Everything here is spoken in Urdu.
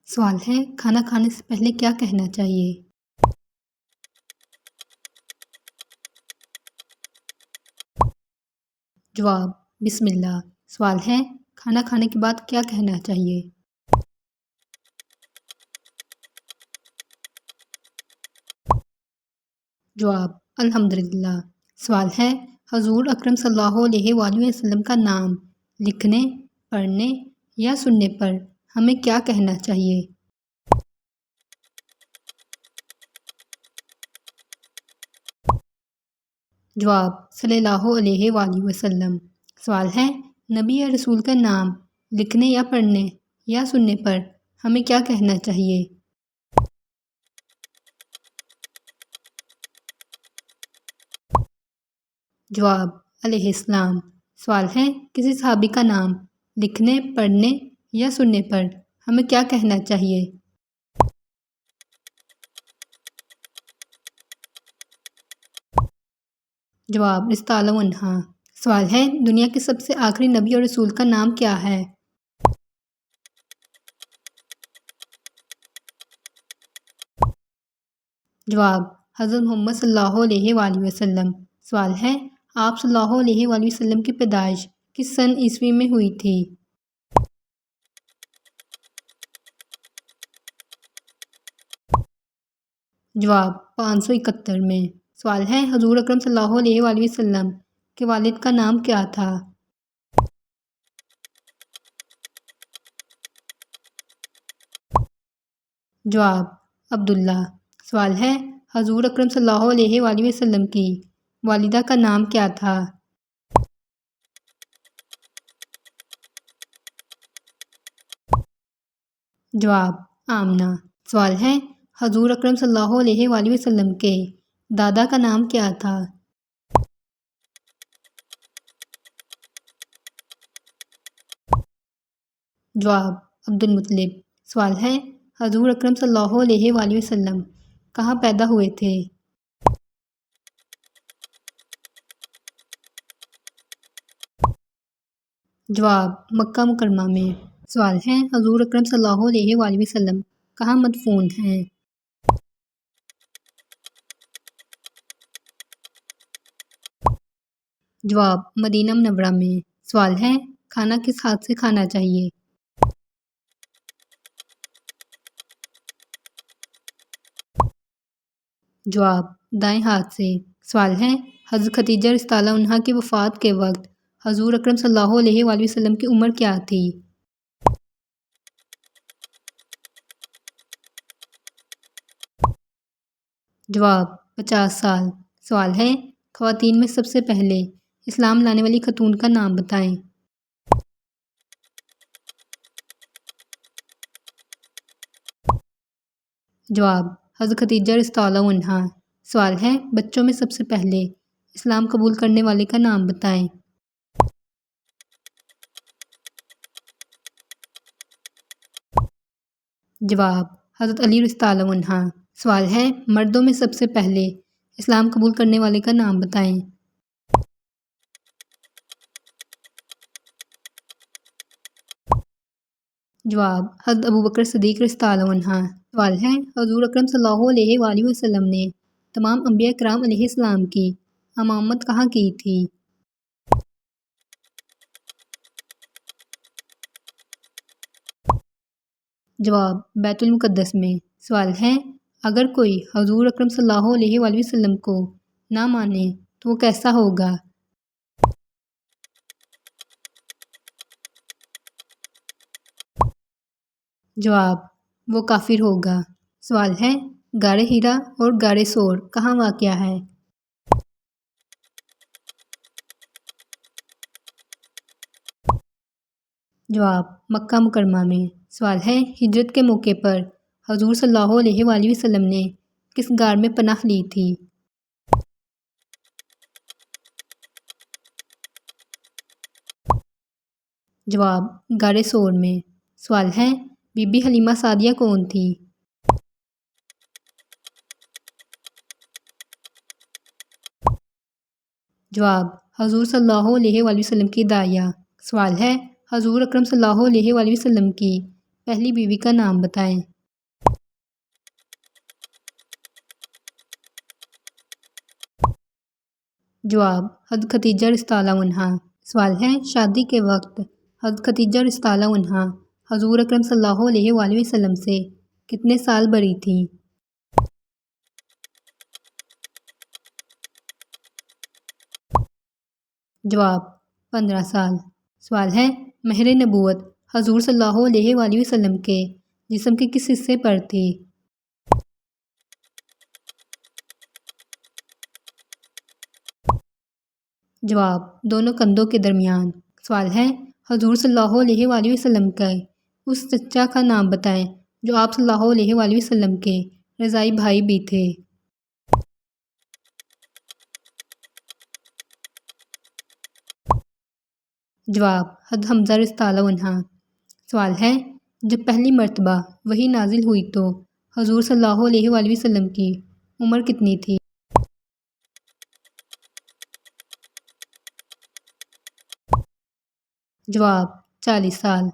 سوال ہے کھانا کھانے سے پہلے کیا کہنا چاہیے؟ جواب: بسم اللہ۔ سوال ہے کھانا کھانے کے بعد کیا کہنا چاہیے؟ جواب: الحمدللہ۔ سوال ہے حضور اکرم صلی اللہ علیہ وآلہ وسلم کا نام لکھنے، پڑھنے یا سننے پر ہمیں کیا کہنا چاہیے؟ جواب: صلی اللہ علیہ وآلہ وسلم۔ سوال ہے نبی یا رسول کا نام لکھنے یا پڑھنے یا سننے پر ہمیں کیا کہنا چاہیے؟ جواب: علیہ السلام۔ سوال ہے کسی صحابی کا نام لکھنے، پڑھنے یا سننے پر ہمیں کیا کہنا چاہیے؟ جواب: رضی اللہ عنہ۔ سوال ہے دنیا کے سب سے آخری نبی اور رسول کا نام کیا ہے؟ جواب: حضرت محمد صلی اللہ علیہ وآلہ وسلم۔ سوال ہے آپ صلی اللہ علیہ وآلہ وسلم کی پیدائش کس سن عیسوی میں ہوئی تھی؟ جواب: 571 میں۔ سوال ہے حضور اکرم صلی اللہ علیہ وآلہ وسلم کے والد کا نام کیا تھا؟ جواب: عبداللہ۔ سوال ہے حضور اکرم صلی اللہ علیہ وآلہ وسلم کی والدہ کا نام کیا تھا؟ جواب: آمنہ۔ سوال ہے حضور اکرم صلی اللہ علیہ وآلہ وسلم کے دادا کا نام کیا تھا؟ جواب: عبد المطلب۔ سوال ہے حضور اکرم صلی اللہ علیہ وآلہ وسلم کہاں پیدا ہوئے تھے؟ جواب: مکہ مکرمہ میں۔ سوال ہے حضور اکرم صلی اللہ علیہ وآلہ وسلم کہاں مدفون ہیں؟ جواب: مدینہ منورہ میں۔ سوال ہے کھانا کس ہاتھ سے کھانا چاہیے؟ جواب: دائیں ہاتھ سے۔ سوال ہے حضرت خدیجہ رضی اللہ عنہا کی وفات کے وقت حضور اکرم صلی اللہ علیہ وآلہ وسلم کی عمر کیا تھی؟ جواب: 50 سال۔ سوال ہے خواتین میں سب سے پہلے اسلام لانے والی خاتون کا نام بتائیں۔ جواب: حضرت خدیجہ رضی اللہ عنہا۔ سوال ہے بچوں میں سب سے پہلے اسلام قبول کرنے والے کا نام بتائیں۔ جواب: حضرت علی رضی اللہ عنہ۔ سوال ہے مردوں میں سب سے پہلے اسلام قبول کرنے والے کا نام بتائیں۔ جواب: حضرت ابوبکر صدیق رضی اللہ عنہ۔ سوال ہے حضور اکرم صلی اللہ علیہ وآلہ وسلم نے تمام انبیاء کرام علیہ السلام کی امامت کہاں کی تھی؟ جواب: بیت المقدس میں۔ سوال ہے اگر کوئی حضور اکرم صلی اللہ علیہ وآلہ وسلم کو نہ مانے تو وہ کیسا ہوگا؟ جواب: وہ کافر ہوگا۔ سوال ہے غار حرا اور غار ثور کہاں واقع ہے؟ جواب: مکہ مکرمہ میں۔ سوال ہے ہجرت کے موقع پر حضور صلی اللہ علیہ وآلہ وسلم نے کس غار میں پناہ لی تھی؟ جواب: غار ثور میں۔ سوال ہے بی بی حلیمہ سعدیہ کون تھی؟ جواب: حضور صلی اللہ علیہ وآلہ وسلم کی داعیہ۔ سوال ہے حضور اکرم صلی اللہ علیہ وآلہ وسلم کی پہلی بیوی کا نام بتائیں۔ جواب: حضرت خدیجہ رضی اللہ عنہا۔ سوال ہے، شادی کے وقت حضرت خدیجہ رضی اللہ عنہا حضور اکرم صلی اللہ علیہ وآلہ وسلم سے کتنے سال بڑی تھیں؟ جواب: 15 سال۔ سوال ہے، مہر نبوت حضور صلی اللہ علیہ وآلہ وسلم کے جسم کے کس حصے پر تھی؟ جواب: دونوں کندھوں کے درمیان۔ سوال ہے، حضور صلی اللہ علیہ وآلہ وسلم کے اس چچا کا نام بتائیں جو آپ صلی اللہ علیہ وآلہ وسلم کے رضاعی بھائی بھی تھے۔ جواب: حضرت حمزہ رضی اللہ عنہ۔ سوال ہے، جب پہلی مرتبہ وحی نازل ہوئی تو حضور صلی اللہ علیہ وآلہ وسلم کی عمر کتنی تھی؟ جواب: 40 سال۔